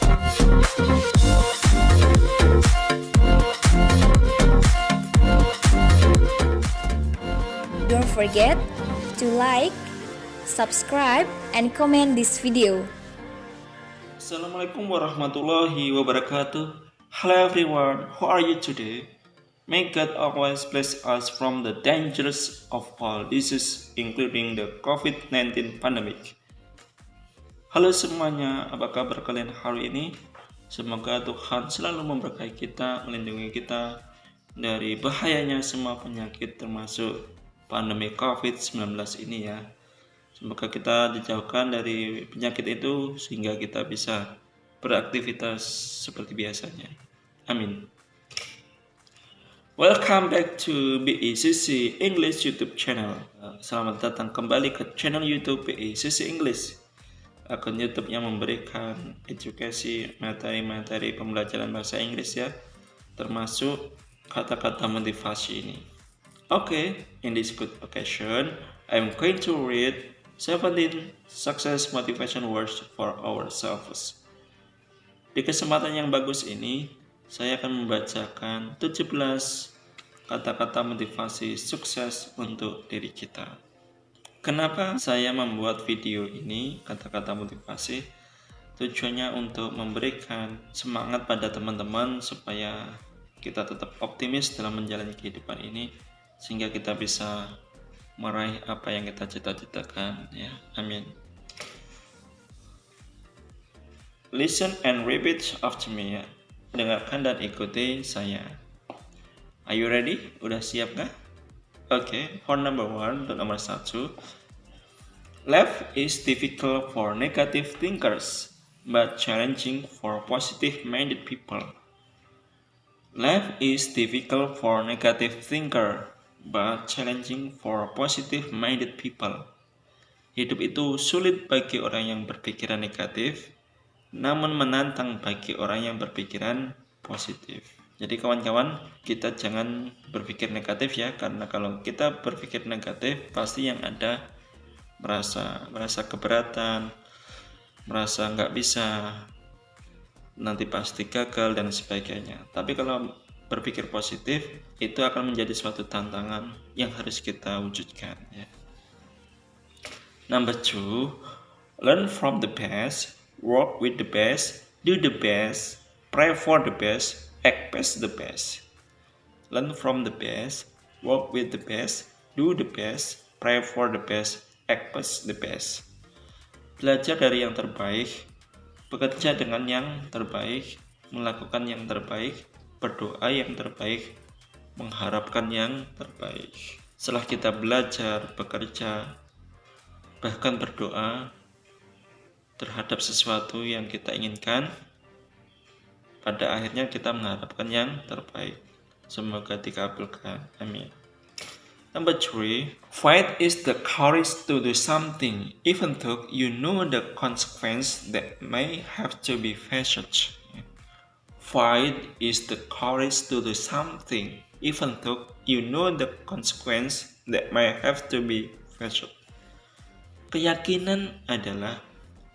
Don't forget to like, subscribe, and comment this video. Assalamualaikum warahmatullahi wabarakatuh. Hello everyone, how are you today? May God always bless us from the dangers of all diseases, including the COVID-19 pandemic. Halo semuanya, apa kabar kalian hari ini? Semoga Tuhan selalu memberkahi kita, melindungi kita dari bahayanya semua penyakit termasuk pandemi COVID-19 ini ya. Semoga kita dijauhkan dari penyakit itu sehingga kita bisa beraktivitas seperti biasanya. Amin. Welcome back to BECC English YouTube channel. Selamat datang kembali ke channel YouTube BECC English. Akun YouTube yang memberikan edukasi materi-materi pembelajaran bahasa Inggris ya, termasuk kata-kata motivasi ini. Okay, in this good occasion, I'm going to read 17 success motivation words for ourselves. Di kesempatan yang bagus ini, saya akan membacakan 17 kata-kata motivasi sukses untuk diri kita. Kenapa saya membuat video ini, kata-kata motivasi? Tujuannya untuk memberikan semangat pada teman-teman supaya kita tetap optimis dalam menjalani kehidupan ini, sehingga kita bisa meraih apa yang kita cita-citakan ya. Amin. Listen and repeat after me ya. Dengarkan dan ikuti saya. Are you ready? Udah siap gak? Okay, for number 1, nomor 1. Life is difficult for negative thinkers, but challenging for positive-minded people. Life is difficult for negative thinker, but challenging for positive-minded people. Hidup itu sulit bagi orang yang berpikiran negatif, namun menantang bagi orang yang berpikiran positif. Jadi kawan-kawan, kita jangan berpikir negatif ya, karena kalau kita berpikir negatif, pasti yang ada merasa keberatan, merasa nggak bisa, nanti pasti gagal dan sebagainya. Tapi kalau berpikir positif, itu akan menjadi suatu tantangan yang harus kita wujudkan ya. Number 2, learn from the best, work with the best, do the best, pray for the best, act past the best. Learn from the best, work with the best, do the best, pray for the best, act past the best. Belajar dari yang terbaik, bekerja dengan yang terbaik, melakukan yang terbaik, berdoa yang terbaik, mengharapkan yang terbaik. Setelah kita belajar, bekerja, bahkan berdoa terhadap sesuatu yang kita inginkan, pada akhirnya kita mengharapkan yang terbaik. Semoga dikabulkan. Amin. Number 3, fight is the courage to do something, even though you know the consequence that may have to be faced. Fight is the courage to do something, even though you know the consequence that may have to be faced. Keyakinan adalah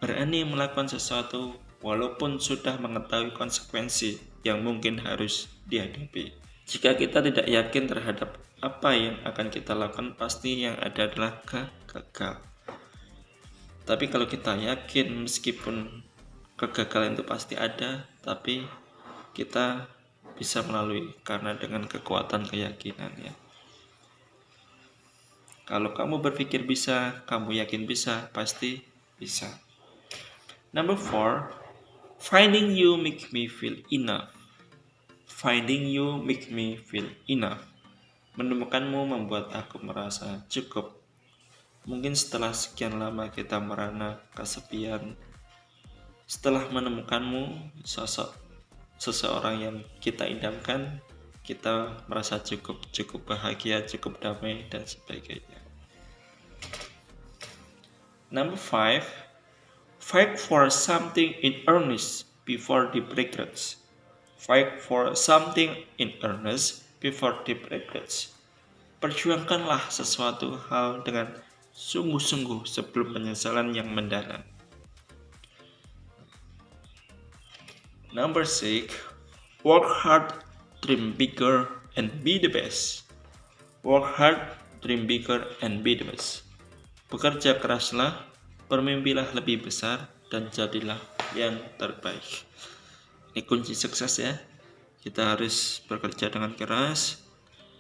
berani melakukan sesuatu walaupun sudah mengetahui konsekuensi yang mungkin harus dihadapi. Jika kita tidak yakin terhadap apa yang akan kita lakukan, pasti yang ada adalah gagal. Tapi kalau kita yakin, meskipun kegagalan itu pasti ada, tapi kita bisa melalui karena dengan kekuatan keyakinan ya. Kalau kamu berpikir bisa, kamu yakin bisa, pasti bisa. Number 4, finding you make me feel enough. Finding you make me feel enough. Menemukanmu membuat aku merasa cukup. Mungkin setelah sekian lama kita merana kesepian, setelah menemukanmu, sosok seseorang yang kita idamkan, kita merasa cukup bahagia, cukup damai dan sebagainya. Number 5, fight for something in earnest before deep regrets. Fight for something in earnest before deep regrets. Perjuangkanlah sesuatu hal dengan sungguh-sungguh sebelum penyesalan yang mendalam. Number 6, work hard, dream bigger, and be the best. Work hard, dream bigger, and be the best. Bekerja keraslah, bermimpilah lebih besar, dan jadilah yang terbaik. Ini kunci sukses ya. Kita harus bekerja dengan keras,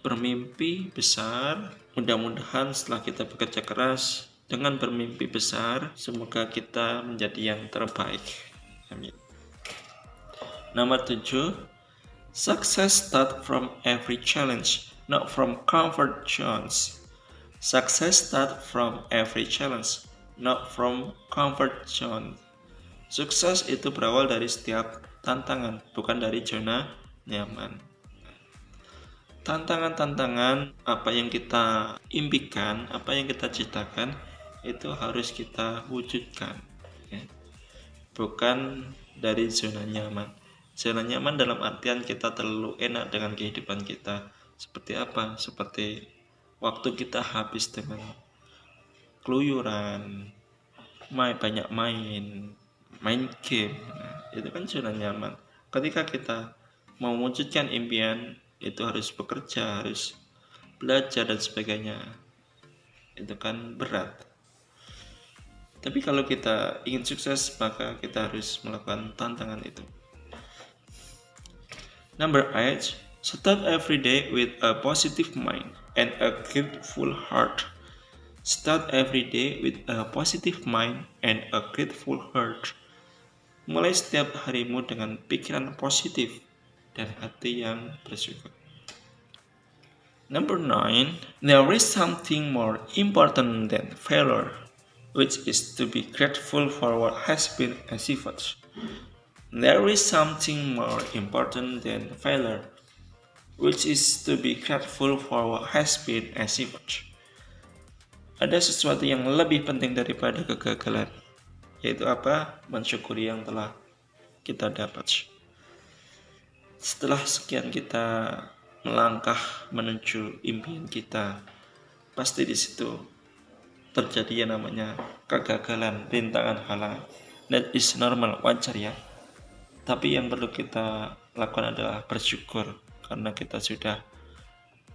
bermimpi besar. Mudah-mudahan setelah kita bekerja keras dengan bermimpi besar, semoga kita menjadi yang terbaik. Amin. Nomor 7, success start from every challenge, not from comfort zones. Success start from every challenge, not from comfort zone. Sukses itu berawal dari setiap tantangan, bukan dari zona nyaman. Tantangan-tantangan apa yang kita impikan, apa yang kita ciptakan, itu harus kita wujudkan, ya. Bukan dari zona nyaman. Zona nyaman dalam artian kita terlalu enak dengan kehidupan kita. Seperti apa? Seperti waktu kita habis dengan keluyuran, banyak main game. Nah, itu kan zona nyaman. Ketika kita mau mewujudkan impian, itu harus bekerja, harus belajar dan sebagainya. Itu kan berat. Tapi kalau kita ingin sukses, maka kita harus melakukan tantangan itu. Number 8, start every day with a positive mind and a grateful heart. Start every day with a positive mind and a grateful heart. Mulai setiap harimu dengan pikiran positif dan hati yang bersyukur. Number 9, there is something more important than failure, which is to be grateful for what has been achieved. There is something more important than failure, which is to be grateful for what has been achieved. Ada sesuatu yang lebih penting daripada kegagalan, yaitu apa? Mensyukuri yang telah kita dapat. Setelah sekian kita melangkah menuju impian kita, pasti di situ terjadi yang namanya kegagalan, rintangan, halangan. That is normal, wajar ya. Tapi yang perlu kita lakukan adalah bersyukur, karena kita sudah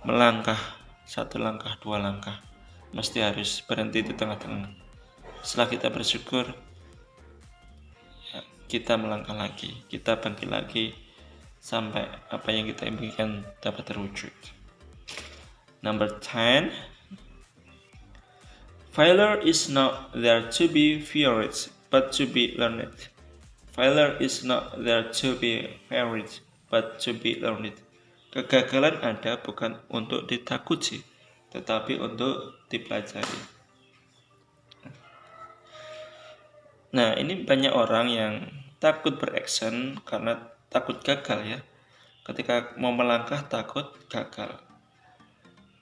melangkah 1 langkah, 2 langkah. Mesti harus berhenti di tengah-tengah. Setelah kita bersyukur, ya, kita melangkah lagi, kita bangkit lagi, sampai apa yang kita impikan dapat terwujud. Number 10, failure is not there to be feared, but to be learned. Failure is not there to be feared, but to be learned. Kegagalan ada bukan untuk ditakuti, tetapi untuk dipelajari. Nah, ini banyak orang yang takut beraction karena takut gagal ya. Ketika mau melangkah takut gagal.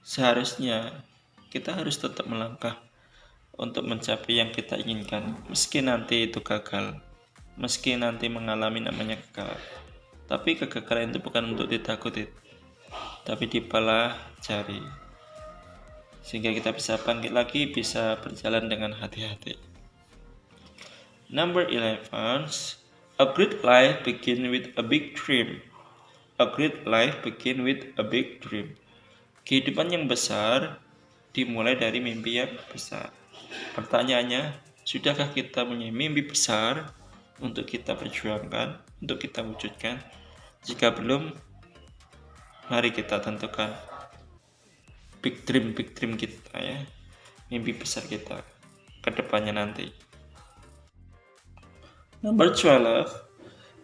Seharusnya kita harus tetap melangkah untuk mencapai yang kita inginkan, meski nanti itu gagal, meski nanti mengalami namanya gagal. Tapi kegagalan itu bukan untuk ditakuti, tapi dipelajari, sehingga kita bisa bangkit lagi, bisa berjalan dengan hati-hati. Number 11, a great life begin with a big dream. A great life begin with a big dream. Kehidupan yang besar dimulai dari mimpi yang besar. Pertanyaannya, sudahkah kita punya mimpi besar untuk kita perjuangkan, untuk kita wujudkan? Jika belum, mari kita tentukan big dream kita ya, mimpi besar kita ke depannya nanti. Number 12,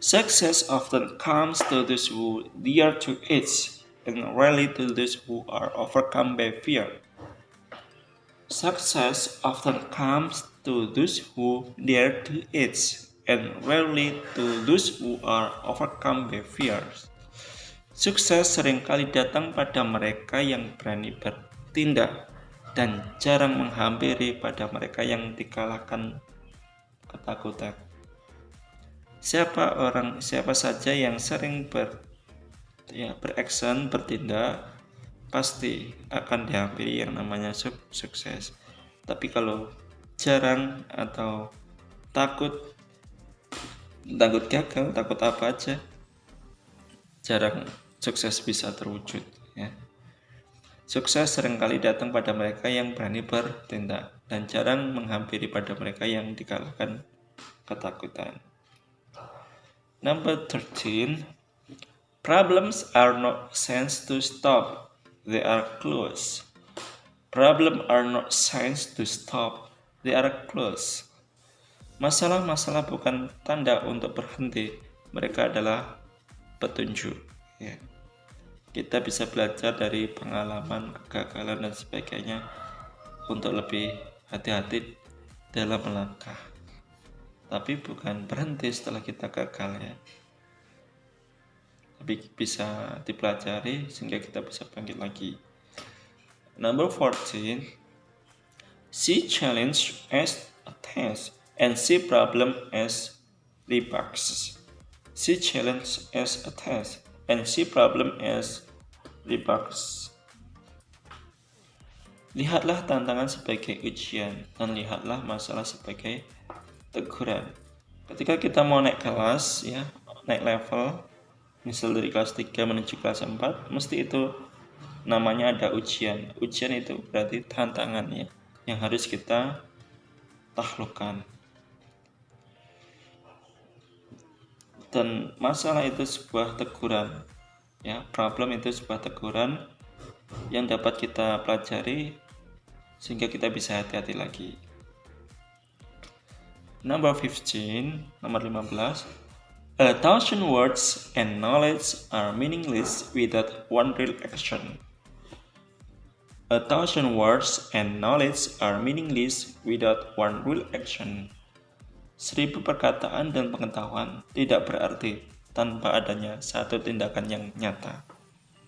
success often comes to those who dare to it and rarely to those who are overcome by fear. Success often comes to those who dare to it and rarely to those who are overcome by fear. Sukses seringkali datang pada mereka yang berani bertindak dan jarang menghampiri pada mereka yang dikalahkan ketakutan. Siapa saja yang sering beraction, bertindak, pasti akan dihampiri yang namanya sukses. Tapi kalau jarang atau takut, Takut gagal, takut apa aja, jarang sukses bisa terwujud ya. Sukses seringkali datang pada mereka yang berani bertindak dan jarang menghampiri pada mereka yang dikalahkan ketakutan. Number 13, problems are not signs to stop, they are clues. Problems are not signs to stop, they are clues. Masalah-masalah bukan tanda untuk berhenti, mereka adalah petunjuk. Ya. Kita bisa belajar dari pengalaman, kegagalan, dan sebagainya untuk lebih hati-hati dalam melangkah. Tapi bukan berhenti setelah kita gagal ya. Tapi bisa dipelajari sehingga kita bisa bangkit lagi. Number 14, see challenge as a test and see problem as rebucks. See challenge as a test and see problem as rebucks. Lihatlah tantangan sebagai ujian dan lihatlah masalah sebagai teguran. Ketika kita mau naik kelas ya, naik level, misal dari kelas 3 menuju kelas 4, mesti itu namanya ada ujian. Ujian itu berarti tantangan ya, yang harus kita taklukkan. Dan masalah itu sebuah teguran ya, problem itu sebuah teguran yang dapat kita pelajari sehingga kita bisa hati-hati lagi. Number 15, nomor 15, 1,000 words and knowledge are meaningless without one real action. 1,000 words and knowledge are meaningless without one real action. 1,000 perkataan dan pengetahuan tidak berarti tanpa adanya satu tindakan yang nyata.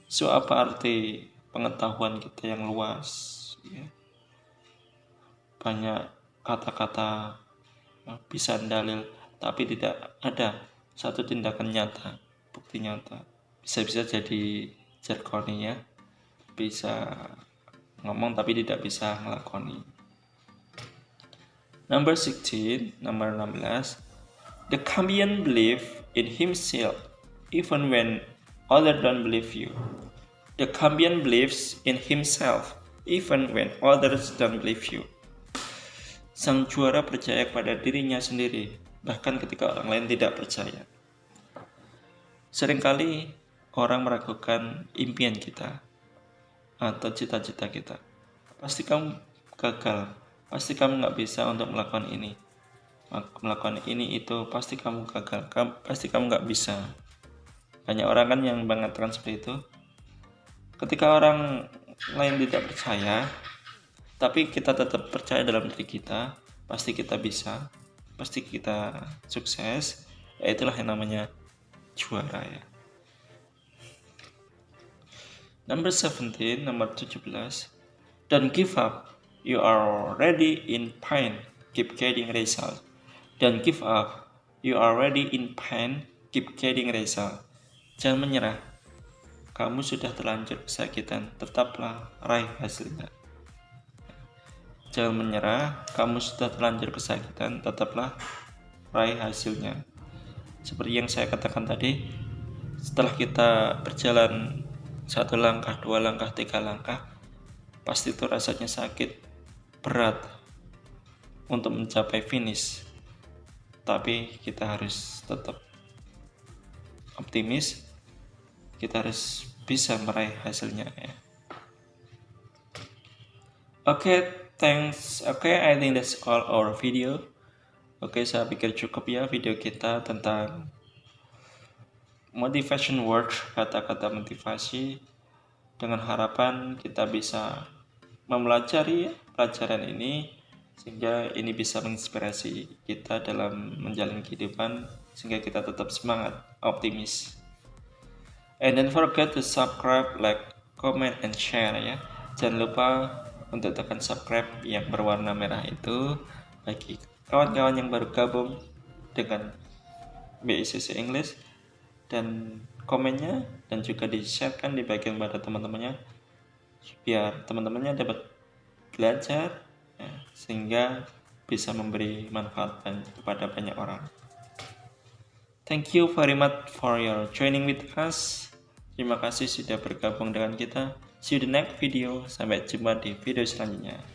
So, apa arti pengetahuan kita yang luas? Ya. Banyak kata-kata, bisa dalil, tapi tidak ada satu tindakan nyata, bukti nyata. Bisa-bisa jadi jargoni ya, bisa ngomong tapi tidak bisa ngelakoni. Number 16, nomor 16, the champion believe in himself even when others don't believe you. The champion believes in himself even when others don't believe you. Sang juara percaya pada dirinya sendiri, bahkan ketika orang lain tidak percaya. Seringkali orang meragukan impian kita atau cita-cita kita. Pasti kamu gagal, pasti kamu nggak bisa untuk melakukan ini. Melakukan ini itu pasti kamu gagal, pasti kamu nggak bisa. Banyak orang kan yang mengatakan seperti itu. Ketika orang lain tidak percaya, tapi kita tetap percaya dalam diri kita, pasti kita bisa, pasti kita sukses, ya itulah yang namanya juara ya. Number 17, nomor 17, don't give up, you are already in pain, keep getting result. Don't give up, you are already in pain, keep getting result. Jangan menyerah, kamu sudah terlanjur kesakitan, tetaplah raih hasilnya. Jangan menyerah, kamu sudah terlanjur kesakitan, tetaplah raih hasilnya. Seperti yang saya katakan tadi, setelah kita berjalan 1 langkah, 2 langkah, 3 langkah, pasti itu rasanya sakit, berat untuk mencapai finish. Tapi kita harus tetap optimis, kita harus bisa meraih hasilnya ya. Okay, thanks. Okay, I think that's all our video. Okay, saya pikir cukup ya video kita tentang motivation word, kata-kata motivasi, dengan harapan kita bisa mempelajari pelajaran ini sehingga ini bisa menginspirasi kita dalam menjalani kehidupan sehingga kita tetap semangat, optimis. And don't forget to subscribe, like, comment, and share ya. Jangan lupa untuk tekan subscribe yang berwarna merah itu bagi kawan-kawan yang baru gabung dengan BICC English, dan komennya dan juga di-sharekan, dibagikan pada teman-temannya biar teman-temannya dapat belajar ya, sehingga bisa memberi manfaat kepada banyak orang. Thank you very much for your joining with us. Terima kasih sudah bergabung dengan kita. See you the next video. Sampai jumpa di video selanjutnya.